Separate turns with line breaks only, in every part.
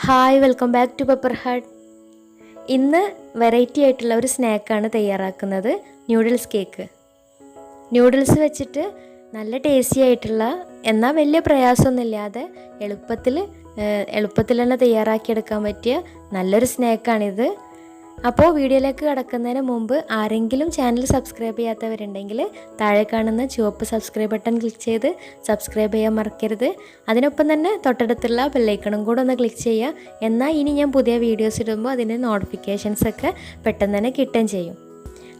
Hi, welcome back to Pepper Heart. ഇന്ന് variety ആയിട്ടുള്ള ഒരു സ്നാക്കാണ് തയ്യാറാക്കുന്നത്, ന്യൂഡിൽസ് കേക്ക്. ന്യൂഡിൽസ് വെച്ചിട്ട് നല്ല ടേസ്റ്റി ആയിട്ടുള്ള, എന്നാൽ വലിയ പ്രയാസമൊന്നുമില്ലാതെ എളുപ്പത്തിൽ തന്നെ തയ്യാറാക്കിയെടുക്കാൻ പറ്റിയ നല്ലൊരു സ്നാക്കാണിത്. അപ്പോൾ വീഡിയോയിലേക്ക് കടക്കുന്നതിന് മുമ്പ് ആരെങ്കിലും ചാനൽ സബ്സ്ക്രൈബ് ചെയ്യാത്തവരുണ്ടെങ്കിൽ താഴെ കാണുന്ന ചുവപ്പ് സബ്സ്ക്രൈബ് ബട്ടൺ ക്ലിക്ക് ചെയ്ത് സബ്സ്ക്രൈബ് ചെയ്യാൻ മറക്കരുത്. അതിനൊപ്പം തന്നെ തൊട്ടടുത്തുള്ള ബെല്ലൈക്കണും കൂടെ ഒന്ന് ക്ലിക്ക് ചെയ്യുക. എന്നാൽ ഇനി ഞാൻ പുതിയ വീഡിയോസ് ഇടുമ്പോൾ അതിൻ്റെ നോട്ടിഫിക്കേഷൻസൊക്കെ പെട്ടെന്ന് തന്നെ കിട്ടുകയും ചെയ്യും.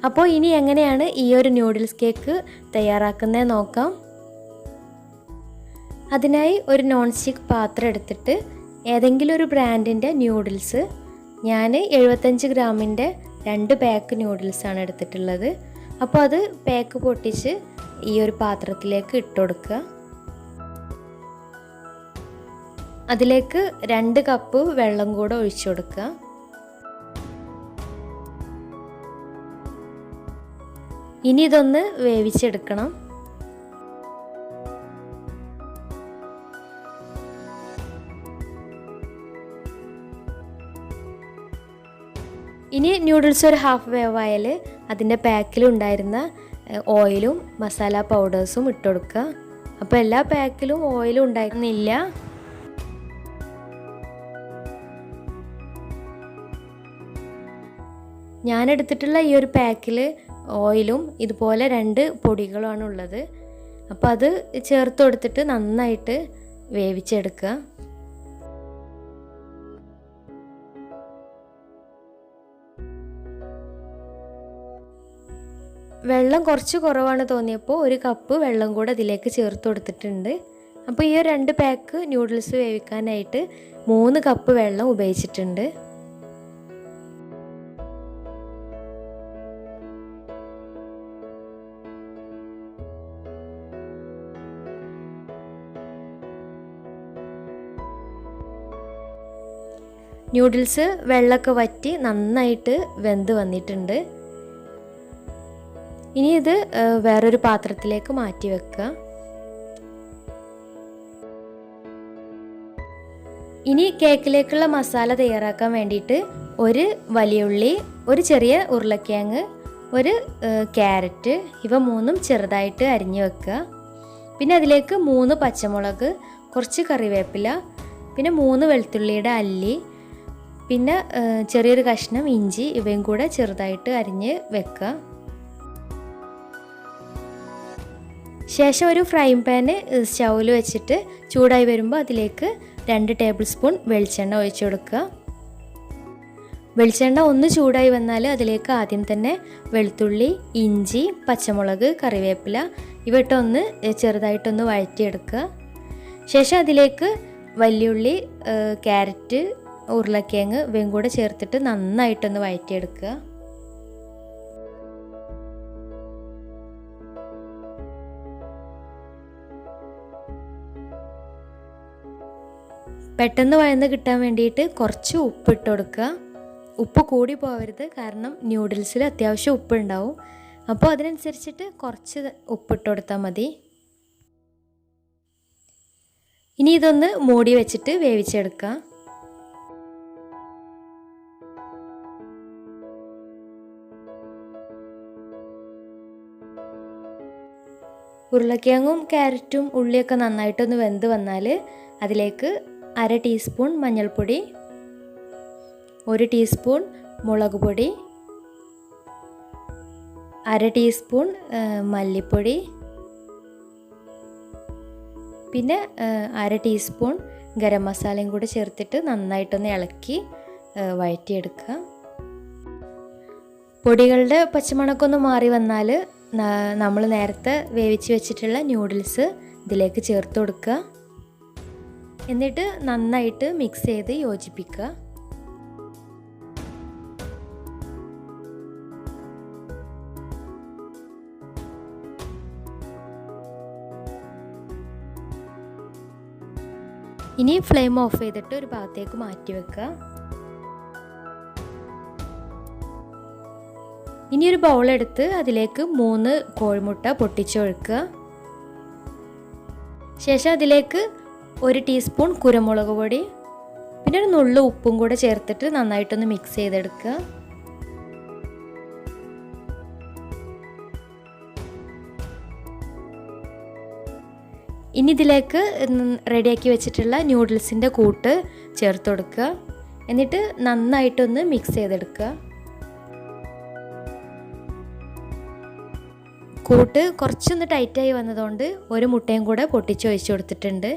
അപ്പോൾ ഇനി എങ്ങനെയാണ് ഈ ഒരു ന്യൂഡിൽസ് കേക്ക് തയ്യാറാക്കുന്നത് നോക്കാം. അതിനായി ഒരു നോൺ സ്റ്റിക്ക് പാത്രം എടുത്തിട്ട് ഏതെങ്കിലും ഒരു ബ്രാൻഡിൻ്റെ ന്യൂഡിൽസ്, ഞാൻ 75 ഗ്രാമിൻ്റെ 2 പാക്ക് ന്യൂഡിൽസാണ് എടുത്തിട്ടുള്ളത്. അപ്പോൾ അത് പാക്ക് പൊട്ടിച്ച് ഈ ഒരു പാത്രത്തിലേക്ക് ഇട്ട് കൊടുക്കുക. അതിലേക്ക് 2 കപ്പ് വെള്ളം കൂടെ ഒഴിച്ചു കൊടുക്കുക. ഇനി ഇതൊന്ന് വേവിച്ചെടുക്കണം. ഇനി ന്യൂഡിൽസ് ഒരു ഹാഫ് വേവായാൽ അതിൻ്റെ പാക്കിലുണ്ടായിരുന്ന ഓയിലും മസാല പൗഡേഴ്സും ഇട്ട് കൊടുക്കുക. അപ്പോൾ എല്ലാ പാക്കിലും ഓയിലും ഉണ്ടായിരുന്നില്ല. ഞാനെടുത്തിട്ടുള്ള ഈ ഒരു പാക്കിൽ ഓയിലും ഇതുപോലെ 2 പൊടികളുമാണ് ഉള്ളത്. അപ്പോൾ അത് ചേർത്ത് കൊടുത്തിട്ട് നന്നായിട്ട് വേവിച്ചെടുക്കുക. വെള്ളം കുറച്ച് കുറവാണ് തോന്നിയപ്പോൾ 1 കപ്പ് വെള്ളം കൂടെ അതിലേക്ക് ചേർത്ത് കൊടുത്തിട്ടുണ്ട്. അപ്പോൾ ഈ 2 പാക്ക് ന്യൂഡിൽസ് വേവിക്കാനായിട്ട് 3 കപ്പ് വെള്ളം ഉപയോഗിച്ചിട്ടുണ്ട്. ന്യൂഡിൽസ് വെള്ളമൊക്കെ വറ്റി നന്നായിട്ട് വെന്ത് വന്നിട്ടുണ്ട്. ഇനി ഇത് വേറൊരു പാത്രത്തിലേക്ക് മാറ്റി വെക്കുക. ഇനി കേക്കിലേക്കുള്ള മസാല തയ്യാറാക്കാൻ വേണ്ടിയിട്ട് 1 വലിയ ഉള്ളി, 1 ചെറിയ ഉരുളക്കിഴങ്ങ്, 1 ക്യാരറ്റ്, ഇവ 3ഉം ചെറുതായിട്ട് അരിഞ്ഞു വെക്കുക. പിന്നെ അതിലേക്ക് 3 പച്ചമുളക്, കുറച്ച് കറിവേപ്പില, പിന്നെ 3 വെളുത്തുള്ളിയുടെ അല്ലി, പിന്നെ ചെറിയൊരു കഷ്ണം ഇഞ്ചി, ഇവയും കൂടെ ചെറുതായിട്ട് അരിഞ്ഞ് വെക്കുക. ശേഷം ഒരു ഫ്രൈങ് പാന് സ്റ്റൗവിൽ വെച്ചിട്ട് ചൂടായി വരുമ്പോൾ അതിലേക്ക് 2 ടേബിൾ സ്പൂൺ വെളിച്ചെണ്ണ ഒഴിച്ചു കൊടുക്കുക. വെളിച്ചെണ്ണ ഒന്ന് ചൂടായി വന്നാൽ അതിലേക്ക് ആദ്യം തന്നെ വെളുത്തുള്ളി, ഇഞ്ചി, പച്ചമുളക്, കറിവേപ്പില ഇവ ഇട്ടൊന്ന് ചെറുതായിട്ടൊന്ന് വഴറ്റിയെടുക്കുക. ശേഷം അതിലേക്ക് വലിയുള്ളി, ക്യാരറ്റ്, ഉരുളക്കിഴങ്ങ് ഇവയും കൂടെ ചേർത്തിട്ട് നന്നായിട്ടൊന്ന് വഴറ്റിയെടുക്കുക. പെട്ടെന്ന് വഴന്ന് കിട്ടാൻ വേണ്ടിയിട്ട് കുറച്ച് ഉപ്പിട്ട് കൊടുക്കുക. ഉപ്പ് കൂടി പോകരുത്, കാരണം ന്യൂഡിൽസിൽ അത്യാവശ്യം ഉപ്പുണ്ടാവും. അപ്പോൾ അതിനനുസരിച്ചിട്ട് കുറച്ച് ഉപ്പിട്ട് കൊടുത്താൽ മതി. ഇനി ഇതൊന്ന് മൂടി വെച്ചിട്ട് വേവിച്ചെടുക്കുക. ഉരുളക്കിഴങ്ങും ക്യാരറ്റും ഉള്ളിയൊക്കെ നന്നായിട്ടൊന്ന് വെന്ത് വന്നാൽ അതിലേക്ക് 1/2 ടീസ്പൂൺ മഞ്ഞൾപ്പൊടി, 1 ടീസ്പൂൺ മുളക് പൊടി, 1/2 ടീസ്പൂൺ മല്ലിപ്പൊടി, പിന്നെ 1/2 ടീസ്പൂൺ ഗരം മസാലയും കൂടി ചേർത്തിട്ട് നന്നായിട്ടൊന്ന് ഇളക്കി വഴറ്റിയെടുക്കുക. പൊടികളുടെ പച്ചമണക്കൊന്ന് മാറി വന്നാൽ നമ്മൾ നേരത്തെ വേവിച്ച് വെച്ചിട്ടുള്ള ന്യൂഡിൽസ് ഇതിലേക്ക് ചേർത്ത് കൊടുക്കുക. എന്നിട്ട് നന്നായിട്ട് മിക്സ് ചെയ്ത് യോജിപ്പിക്കുക. ഇനി ഫ്ലെയിം ഓഫ് ചെയ്തിട്ട് ഒരു ഭാഗത്തേക്ക് മാറ്റി വെക്കുക. ഇനി ഒരു ബൗൾ എടുത്ത് അതിലേക്ക് 3 കോഴിമുട്ട പൊട്ടിച്ചൊഴിക്കുക. ശേഷം അതിലേക്ക് 1 ടീസ്പൂൺ കുരുമുളക് പൊടി, പിന്നെ ഒരു നുള്ളു ഉപ്പും കൂടെ ചേർത്തിട്ട് നന്നായിട്ടൊന്ന് മിക്സ് ചെയ്തെടുക്കുക. ഇനി ഇതിലേക്ക് റെഡിയാക്കി വെച്ചിട്ടുള്ള ന്യൂഡിൽസിൻ്റെ കൂട്ട് ചേർത്ത് കൊടുക്കുക. എന്നിട്ട് നന്നായിട്ടൊന്ന് മിക്സ് ചെയ്തെടുക്കുക. കൂട്ട് കുറച്ചൊന്ന് ടൈറ്റായി വന്നതുകൊണ്ട് ഒരു മുട്ടയും കൂടെ പൊട്ടിച്ചൊഴിച്ച് കൊടുത്തിട്ടുണ്ട്.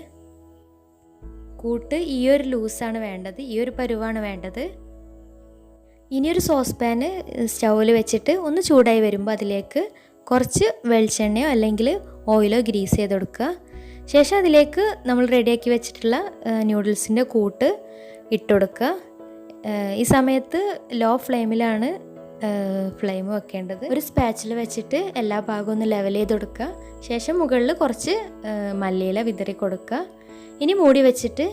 കൂട്ട് ഈ ഒരു ലൂസാണ് വേണ്ടത്, ഈ ഒരു പരുവാണ് വേണ്ടത്. ഇനിയൊരു സോസ് പാന് സ്റ്റൗവിൽ വെച്ചിട്ട് ഒന്ന് ചൂടായി വരുമ്പോൾ അതിലേക്ക് കുറച്ച് വെളിച്ചെണ്ണയോ അല്ലെങ്കിൽ ഓയിലോ ഗ്രീസ് ചെയ്ത് കൊടുക്കുക. ശേഷം അതിലേക്ക് നമ്മൾ റെഡിയാക്കി വെച്ചിട്ടുള്ള ന്യൂഡിൽസിൻ്റെ കൂട്ട് ഇട്ട് കൊടുക്കുക. ഈ സമയത്ത് ലോ ഫ്ലെയിമിലാണ് ഫ്ലെയിം വെക്കേണ്ടത്. ഒരു സ്പാച്ചിൽ വെച്ചിട്ട് എല്ലാ ഭാഗവും ഒന്ന് ലെവൽ ചെയ്ത് കൊടുക്കുക. ശേഷം മുകളിൽ കുറച്ച് മല്ലിയില വിതറി കൊടുക്കുക. ഇനി മൂടി വെച്ചിട്ട്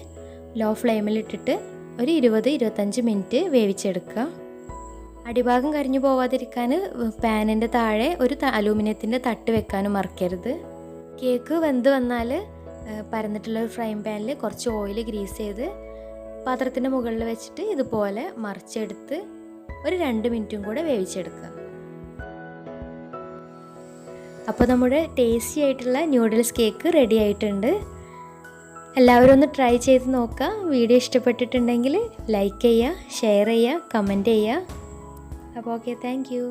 ലോ ഫ്ലെയിമിലിട്ടിട്ട് ഒരു 20-25 മിനിറ്റ് വേവിച്ചെടുക്കുക. അടിഭാഗം കരിഞ്ഞു പോവാതിരിക്കാൻ പാനിൻ്റെ താഴെ ഒരു അലൂമിനിയത്തിൻ്റെ തട്ട് വെക്കാനും മറക്കരുത്. കേക്ക് വെന്ത് വന്നാൽ പരന്നിട്ടുള്ള ഒരു ഫ്രൈ പാനിൽ കുറച്ച് ഓയിൽ ഗ്രീസ് ചെയ്ത് പാത്രത്തിൻ്റെ മുകളിൽ വെച്ചിട്ട് ഇതുപോലെ മറിച്ചെടുത്ത് ഒരു 2 മിനിറ്റും കൂടെ വേവിച്ചെടുക്കുക. അപ്പോൾ നമ്മുടെ ടേസ്റ്റി ആയിട്ടുള്ള ന്യൂഡിൽസ് കേക്ക് റെഡി ആയിട്ടുണ്ട്. എല്ലാവരും ഒന്ന് ട്രൈ ചെയ്ത് നോക്കുക. വീഡിയോ ഇഷ്ടപ്പെട്ടിട്ടുണ്ടെങ്കിൽ ലൈക്ക് ചെയ്യുക, ഷെയർ ചെയ്യുക, കമൻറ്റ് ചെയ്യുക. അപ്പോൾ ഓക്കെ, താങ്ക് യു.